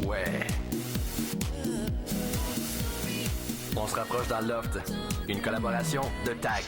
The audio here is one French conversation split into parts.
Ouais. On se rapproche dans le loft. Une collaboration de TAG.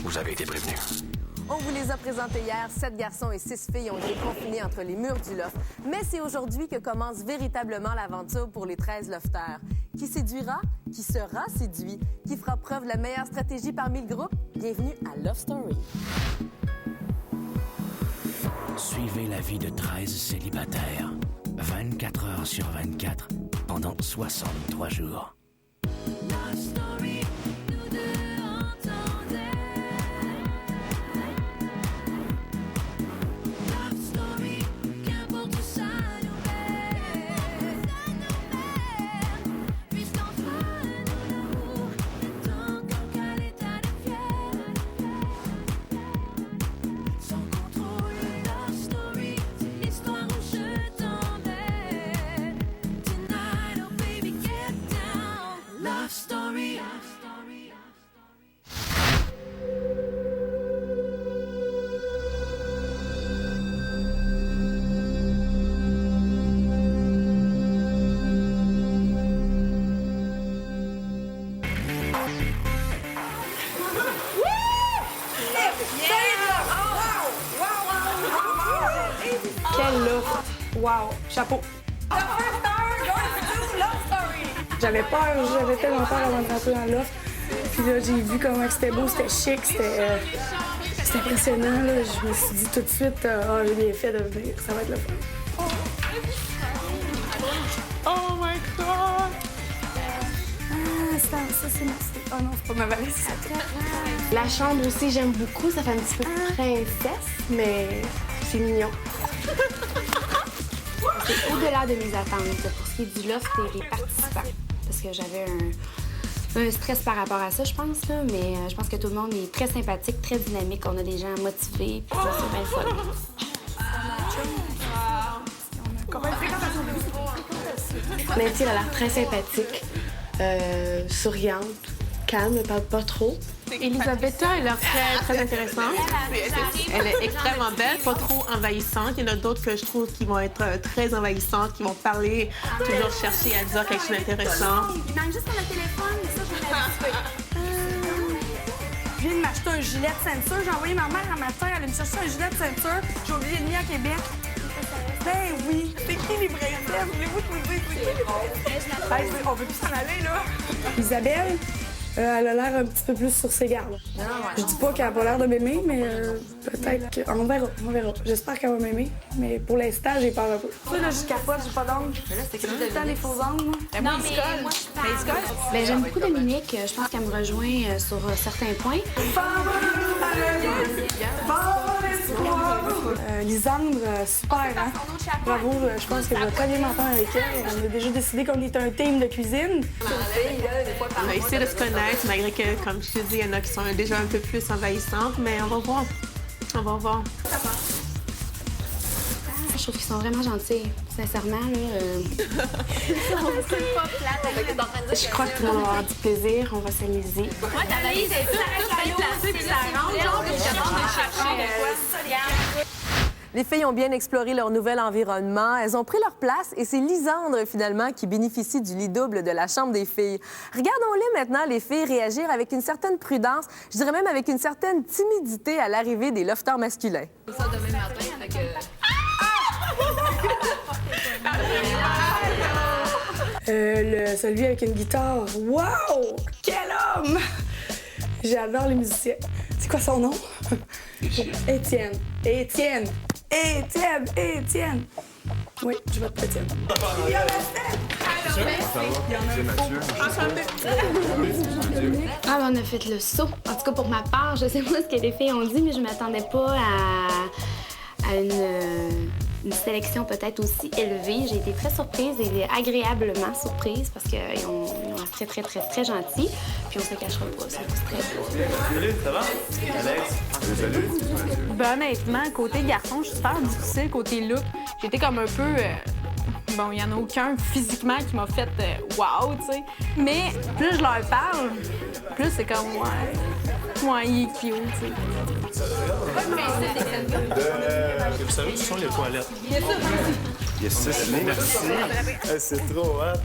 Vous avez été prévenus. On vous les a présentés hier. 7 garçons et 6 filles ont été confinés entre les murs du loft. Mais c'est aujourd'hui que commence véritablement l'aventure pour les 13 lofteurs. Qui séduira? Qui sera séduit? Qui fera preuve de la meilleure stratégie parmi le groupe? Bienvenue à Love Story. Suivez la vie de 13 célibataires. 24 heures sur 24, pendant 63 jours. Love Story, nous deux entendait. Love Story, qu'importe où ça nous mène. Puisqu'entre nous l'amour est encore qu'à l'état de fièvre. Sans contrôle, Love Story, c'est l'histoire où je t'emmène. Tonight, oh baby, get down. Love Story. Quel look! Wow! Chapeau! J'avais peur, j'avais tellement peur avant de rentrer dans le loft. Puis là, j'ai vu comment c'était beau, c'était chic, c'était impressionnant. Là. Je me suis dit tout de suite, j'ai bien fait de venir, ça va être le fun. Oh my God! Ça c'est merci. Oh non, c'est pas ma valise. La chambre aussi, j'aime beaucoup. Ça fait un petit peu princesse, mais c'est mignon. C'est au-delà de mes attentes pour ce qui est du loft et les participants. Parce que j'avais un stress par rapport à ça, je pense, là, mais je pense que tout le monde est très sympathique, très dynamique. On a des gens motivés, puis c'est bien le fun. Nancy, elle a l'air très sympathique, souriante, calme, elle parle pas trop. Elisabetta, elle a l'air très intéressante. Elle est extrêmement belle, pas trop envahissante. Il y en a d'autres que je trouve qui vont être très envahissantes, qui vont parler, toujours chercher à dire quelque chose d'intéressant. Il manque juste le téléphone, mais ça, je vais l'habituer. Je viens de m'acheter un gilet de ceinture. J'ai envoyé ma mère un matin, elle allait me chercher un gilet de ceinture. J'ai oublié de venir à Québec. Ben oui. C'est qui les princesses? Voulez-vous que je vous dise c'est qui les princesses? On veut plus s'en aller, là. Isabelle? Elle a l'air un petit peu plus sur ses gardes. Je dis pas qu'elle a pas l'air de m'aimer, mais peut-être qu'on verra, on verra. J'espère qu'elle va m'aimer, mais pour l'instant, j'ai peur un peu. Ça, là, je capote, j'ai pas d'ongles. C'est tout le temps des faux ongles. Non, mais moi, je j'aime beaucoup Dominique. Je pense qu'elle me rejoint sur certains points. Lisandre, super, hein? Bravo, je pense que je vais très bien m'entendre avec elle. On a déjà décidé qu'on est un team de cuisine. On a essayé de se connaître, malgré que, comme je te dis, il y en a qui sont déjà un peu plus envahissantes, mais on va voir. On va voir. Je trouve qu'ils sont vraiment gentils, sincèrement. Là, je crois que tout le monde va avoir du plaisir, on va s'amuser. Moi, ta valise est toute placée, puis ça rentre, genre, puis je demande de chercher quoi. Les filles ont bien exploré leur nouvel environnement. Elles ont pris leur place et c'est Lisandre, finalement, qui bénéficie du lit double de la chambre des filles. Regardons-les maintenant, les filles, réagir avec une certaine prudence, je dirais même avec une certaine timidité à l'arrivée des lofteurs masculins. Ça demain matin, fait que... Celui avec une guitare. Wow! Quel homme! J'adore les musiciens. C'est quoi son nom? Étienne. Étienne. Étienne. Étienne. Oui, je vote pour Étienne. Ah, ben, on a fait le saut. En tout cas, pour ma part, je sais pas ce que les filles ont dit, mais je m'attendais pas à une sélection peut-être aussi élevée. J'ai été très surprise et agréablement surprise parce qu'ils ont été très gentils. Puis on se cachera pas, ça très beau. Salut, ça va? Alex? Salut. Ben, honnêtement, côté garçon, je suis super difficile. Côté look, j'étais comme un peu... Bon, il n'y en a aucun physiquement qui m'a fait wow, tu sais. Mais plus je leur parle, plus c'est comme, ouais, il est cute, tu sais. Vous savez où sont les toilettes? Il y a 6 lignes. Merci. C'est trop hot.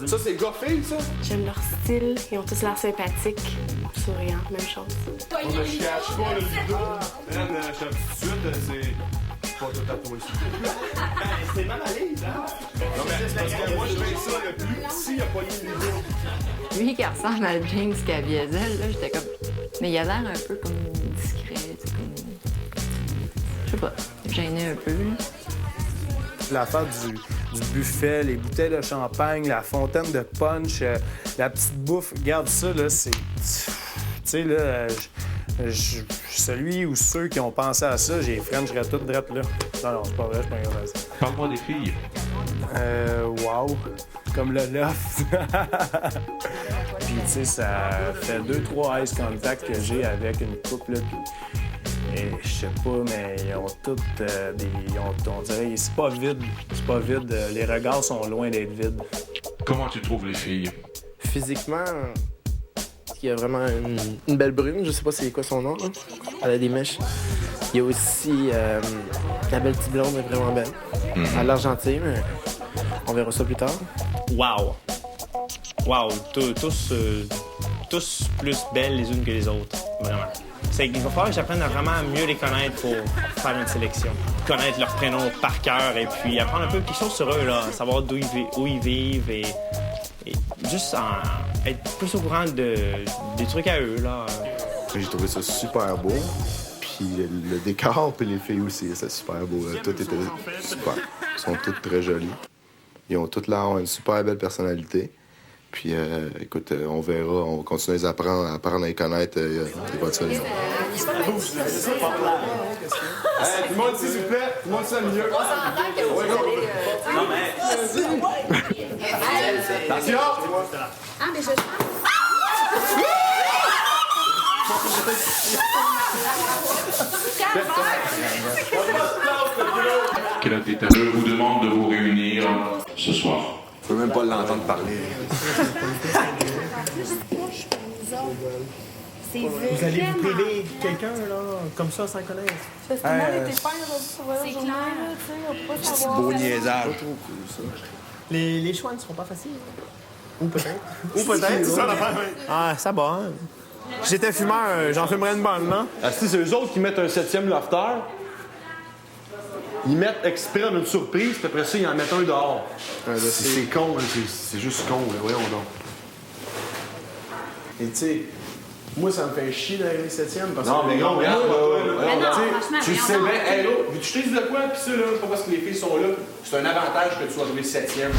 Ça, c'est gars-fille, ça? J'aime leur style. Ils ont tous l'air sympathiques, souriants, même chose. Je cache pas le Ludo. Man, je t'en dis tout de suite, c'est pas tout à toi ici. C'est mal à l'aise, hein? Non, mais c'est parce que moi, je fais ça, le plus petit, il a pas eu le Ludo. Lui qui ressemble à Jinx qui a Biazel, là, j'étais comme... Mais il a l'air un peu comme discret, tu sais, comme... Je sais pas, gêné un peu, là. L'affaire du buffet, les bouteilles de champagne, la fontaine de punch, la petite bouffe, regarde ça, là, c'est... Tu sais, là, celui ou ceux qui ont pensé à ça, j'ai frencherais tout drette là. Non, c'est pas vrai, je suis pas grave à ça. Parle-moi des filles. Wow. Comme le loft. Puis, tu sais, ça fait 2-3 ice contact que j'ai avec une couple, là, puis... Et je sais pas, mais ils ont toutes on dirait, c'est pas vide. C'est pas vide. Les regards sont loin d'être vides. Comment tu trouves les filles? Physiquement, il y a vraiment une belle brune. Je sais pas c'est quoi son nom, là. Elle a des mèches. Il y a aussi la belle petite blonde, est vraiment belle. Elle a l'air gentille, mais on verra ça plus tard. Wow! Wow! Tous plus belles les unes que les autres. Vraiment. Il va falloir que j'apprenne à vraiment mieux les connaître pour faire une sélection. Connaître leur prénom par cœur et puis apprendre un peu quelque chose sur eux, là. Savoir où ils vivent et juste être plus au courant des trucs à eux, là. J'ai trouvé ça super beau. Puis le décor puis les filles aussi, c'est super beau. Tout était super. Ils sont toutes très jolies. Ils ont toutes là une super belle personnalité. Puis, écoute, on verra, on va continuer à apprendre à les connaître éventuellement. Tout le monde ici, s'il vous plaît. Tout le monde ici, au milieu. On s'entend que vous allez... Non, mais... Attention! Ah, mais je... Quel agitateur vous demande de vous réunir ce soir? Je peux même pas l'entendre parler. Vous allez vous priver quelqu'un, là, comme ça, sans connaître? Parce que mal était père sur la journée, là, tu sais, on peut pas savoir. Beau niaisage. Les choix ne seront pas faciles. Ou peut-être. Ou peut-être, c'est ça l'affaire. Ah, ça va, hein? J'étais fumeur, j'en fumerais une bonne, non? Ah, si c'est eux autres qui mettent un 7e lofter, ils mettent exprès d'une surprise, puis après ça, ils en mettent un dehors. C'est con, hein, c'est juste con, là, voyons donc. Et tu sais, moi, ça me fait chier d'aller les 7e parce Non, que... mais gros, regarde, franchement, tu sais bien, hey, là, veux-tu te dire de quoi? Puis ça, là, c'est pas parce que les filles sont là, c'est un avantage que tu sois arrivé 7e.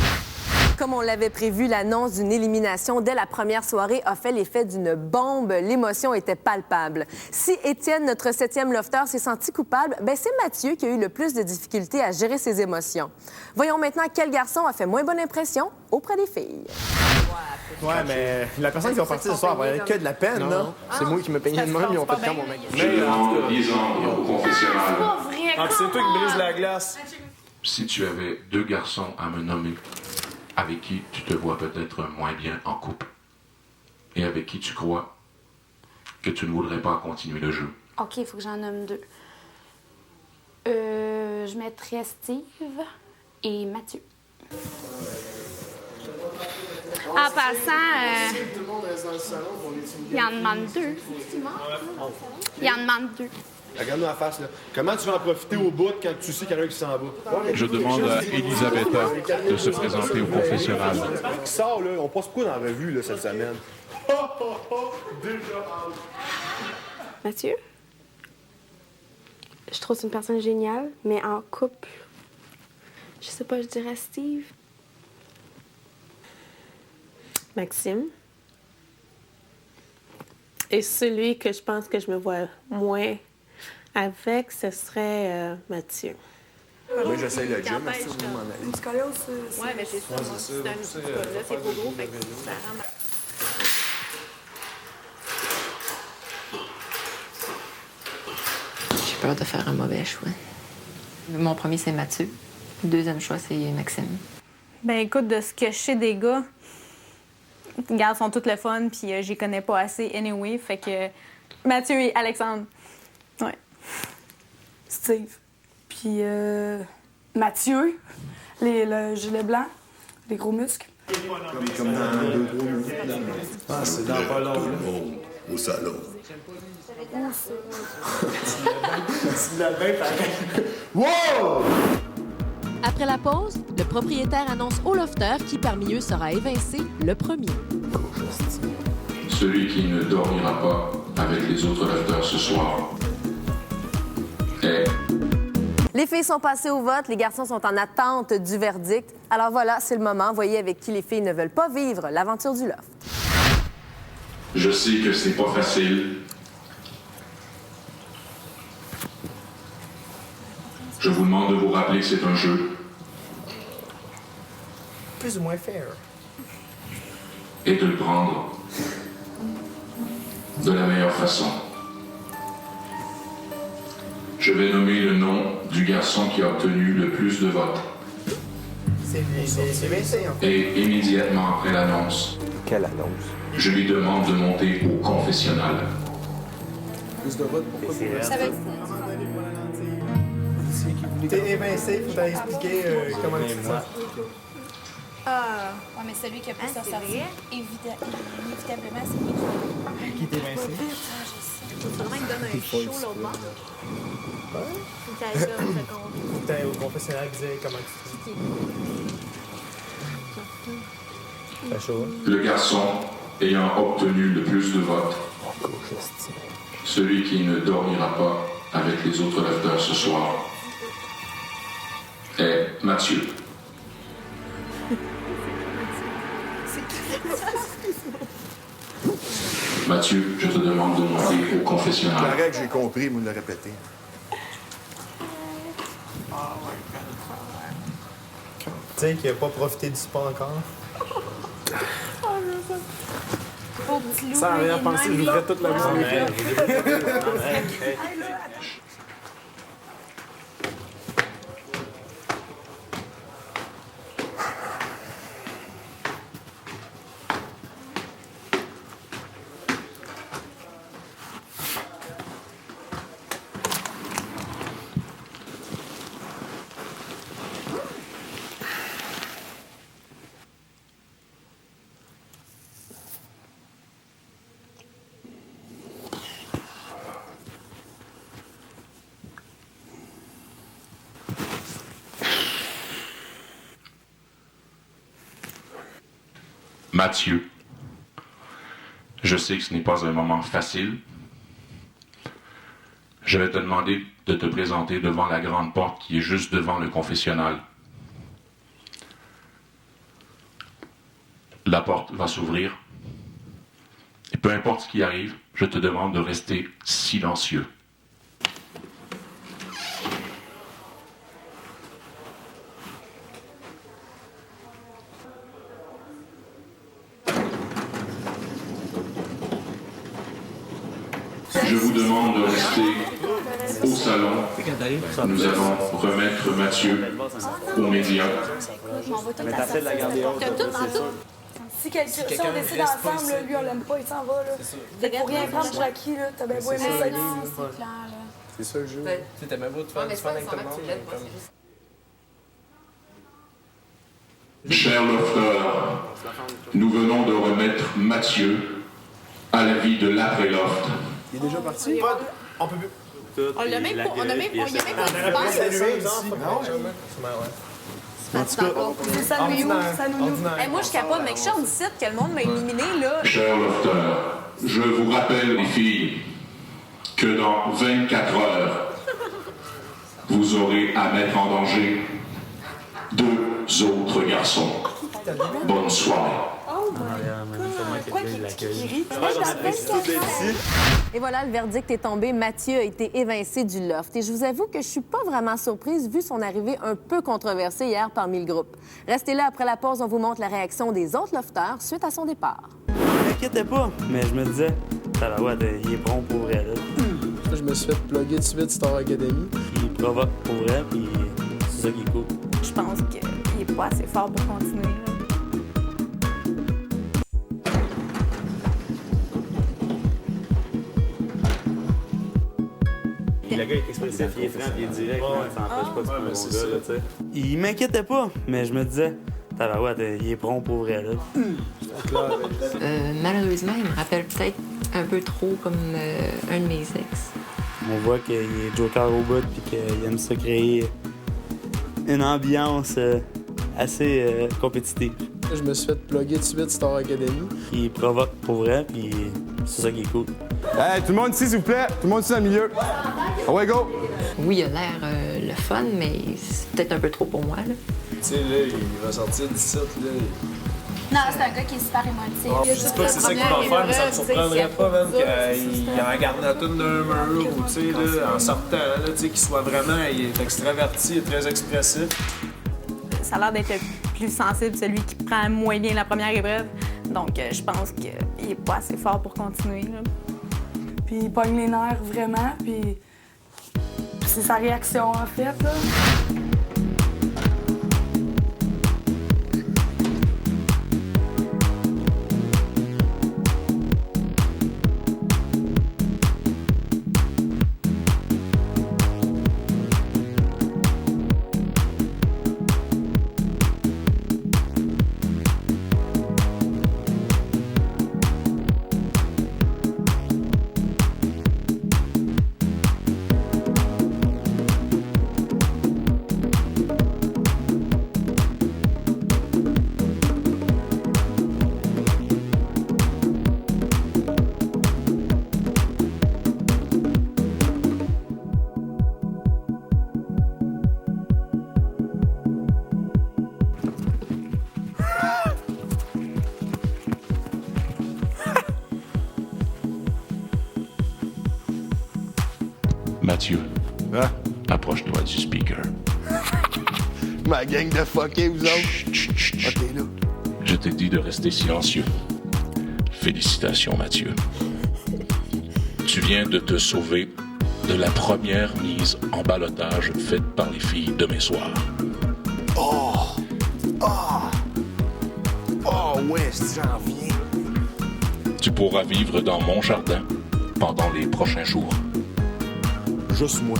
Comme on l'avait prévu, l'annonce d'une élimination dès la première soirée a fait l'effet d'une bombe. L'émotion était palpable. Si Étienne, notre 7e lofter, s'est senti coupable, ben c'est Mathieu qui a eu le plus de difficultés à gérer ses émotions. Voyons maintenant quel garçon a fait moins bonne impression auprès des filles. Ouais, mais la personne qui va partir ce soir va avoir que de la peine, non? C'est moi qui me peignais de même, ils ont fait comme mon mec. Je demande 10 ans au confessionnal. Ah, c'est toi qui brises la glace. Si tu avais 2 garçons à me nommer, avec qui tu te vois peut-être moins bien en couple, et avec qui tu crois que tu ne voudrais pas continuer le jeu. OK, il faut que j'en nomme 2. Je mettrais Steve et Mathieu. En passant, il en demande 2. Il en demande 2. Regarde-nous la face, là. Comment tu vas en profiter au bout quand tu sais qu'il y en a un qui s'en va? Je demande à Elisabetta de se présenter au confessionnal. Qui sort, là? On passe beaucoup dans la revue, là, cette semaine. Mathieu, je trouve que c'est une personne géniale, mais en couple, je sais pas, je dirais Steve. Maxime. Et celui que je pense que je me vois moins avec, ce serait Mathieu. Oui, j'essaie le gym, mais c'est vraiment aller. Une scoliose, c'est... Ouais, mais c'est ça. Moi, c'est un outil là, c'est trop gros, fait que ça rend... J'ai peur de faire un mauvais choix. Mon premier, c'est Mathieu. Le deuxième choix, c'est Maxime. Ben écoute, de ce que je sais des gars, les gars sont tous le fun, puis j'y connais pas assez anyway, fait que Mathieu et Alexandre. Ouais. Steve. Puis Mathieu, Le gilet blanc, les gros muscles. Comme dans 2-3 minutes. Ah, c'est dans pas long, là. Au salon. Tu l'as bien pareil. Wow! Après la pause, le propriétaire annonce au lofter qui parmi eux sera évincé le premier. Celui qui ne dormira pas avec les autres lofters ce soir est... Les filles sont passées au vote, les garçons sont en attente du verdict. Alors voilà, c'est le moment. Voyez avec qui les filles ne veulent pas vivre l'aventure du loft. Je sais que c'est pas facile. Je vous demande de vous rappeler que c'est un jeu Plus ou moins fair. et de le prendre de la meilleure façon. Je vais nommer le nom du garçon qui a obtenu le plus de votes. C'est Vincent, en fait. Et immédiatement après l'annonce, Quelle annonce? je lui demande de monter au confessionnal. Plus de votes, pourquoi Ça va être T'es évincé, faut t'expliquer comment tu te sens. Ah. Ouais, mais celui qui a pu s'en sortir, inévitablement, c'est lui Qui t'est évincé? Vraiment, il donne un show l'autre bord. Faut que t'ailles au confessionnal et dire comment tu te sens. T'as chaud, hein? Le garçon ayant obtenu le plus de votes, celui qui ne dormira pas avec les autres lofters ce soir, est Mathieu. Mathieu, je te demande de monter au confessionnal. La règle, j'ai compris, vous me le répétez. Tiens, qui n'a pas profité du spa encore. Sans rien penser, je voudrais toute la musique. Mathieu, je sais que ce n'est pas un moment facile. Je vais te demander de te présenter devant la grande porte qui est juste devant le confessionnal. La porte va s'ouvrir. Et peu importe ce qui arrive, je te demande de rester silencieux. Je vous demande de rester au salon. Nous allons remettre Mathieu aux médias. Mais t'as fait de la garder haute. T'as tout en tout. Si on décide ensemble, là, lui, on l'aime pas, il s'en va. Là. Fait pour rien prendre pour acquis, là. T'as bien beau aimer ça. C'est clair, là. C'est ça le jeu. Tu t'as même beau de faire du fun avec tout le monde. Chers lofters, nous venons de remettre Mathieu à la vie de l'après-loft. Il est déjà parti? On peut plus. On l'a même pas. On a même pas. Il y a même pas de On space. En tout cas, C'est ça, nous, ça nous. Hey, moi, je capote, mec. Je suis en 17 que le monde m'a éliminé, là. Chers lofters, je vous rappelle, les filles, que dans 24 heures, vous aurez à mettre en danger 2 autres garçons. Bonne soirée. Et voilà, le verdict est tombé. Mathieu a été évincé du loft. Et je vous avoue que je suis pas vraiment surprise vu son arrivée un peu controversée hier parmi le groupe. Restez là, après la pause, on vous montre la réaction des autres lofters suite à son départ. T'inquiète pas, mais je me disais, il est bon pour vrai, là. je me suis fait plugger tout de suite Star Academy. Il provoque pour vrai, puis c'est ça qui est cool. Je pense qu'il est pas assez fort pour continuer. Là. Le gars est expressif, il est franc, il est direct, ça n'empêche pas de faire un bon gars, là, tu sais. Il m'inquiétait pas, mais je me disais, tabarouette, il est prompt pour vrai, là. Malheureusement, il me rappelle peut-être un peu trop comme un de mes ex. On voit qu'il est joker au bout puis qu'il aime ça créer une ambiance assez compétitive. Je me suis fait plugger tout de suite Star Academy. Il provoque pour vrai, puis c'est ça qui est cool. Hey, tout le monde ici, s'il vous plaît. Tout le monde ici dans le milieu. Ah ouais, go! Oui, il a l'air le fun, mais c'est peut-être un peu trop pour moi, là. Tu sais, là, il va sortir d'ici, là. Non, c'est un gars qui est super émotif. Je dis pas que c'est ça qu'il va faire, mais ça me surprendrait pas même qu'il en garde la toune d'un mur ou, tu sais, là, en sortant, là, tu sais, qu'il soit vraiment, il est extraverti, il est très expressif. Ça a l'air d'être le plus sensible, celui qui prend moins bien la première épreuve. Donc, je pense qu'il est pas assez fort pour continuer, là. Puis il pogne les nerfs vraiment, puis c'est sa réaction, en fait, là. Mathieu, approche-toi du speaker. Ma gang de fuckés, vous autres. OK, là. Je t'ai dit de rester silencieux. Félicitations, Mathieu. Tu viens de te sauver de la première mise en ballottage faite par les filles demain soir. Oh! Ouais, j'en viens. Tu pourras vivre dans mon jardin pendant les prochains jours. Juste moi.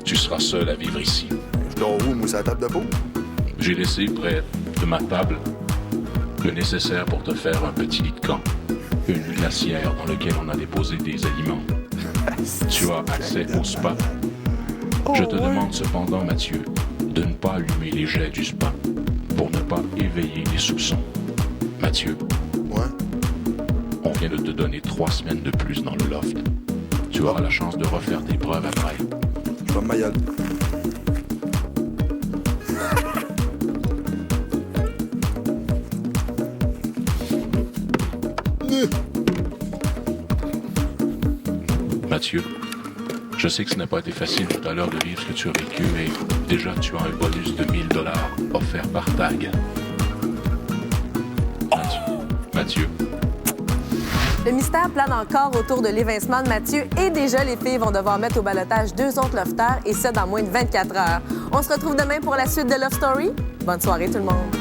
Tu seras seul à vivre ici. Je dors où, moi, sur la table de peau? J'ai laissé près de ma table le nécessaire pour te faire un petit lit de camp. Une glacière dans laquelle on a déposé des aliments. Tu as accès au spa. Je te demande cependant, Mathieu, de ne pas allumer les jets du spa pour ne pas éveiller les soupçons. Mathieu. Ouais? On vient de te donner 3 semaines de plus dans le loft. Tu auras la chance de refaire tes preuves après. Je vais me gueule. Mathieu, je sais que ce n'a pas été facile tout à l'heure de vivre ce que tu as vécu, mais déjà tu as un bonus de 1000 $ offert par Tag. Mathieu. Le mystère plane encore autour de l'évincement de Mathieu et déjà les filles vont devoir mettre au ballottage 2 autres lofters et ça dans moins de 24 heures. On se retrouve demain pour la suite de Love Story. Bonne soirée tout le monde.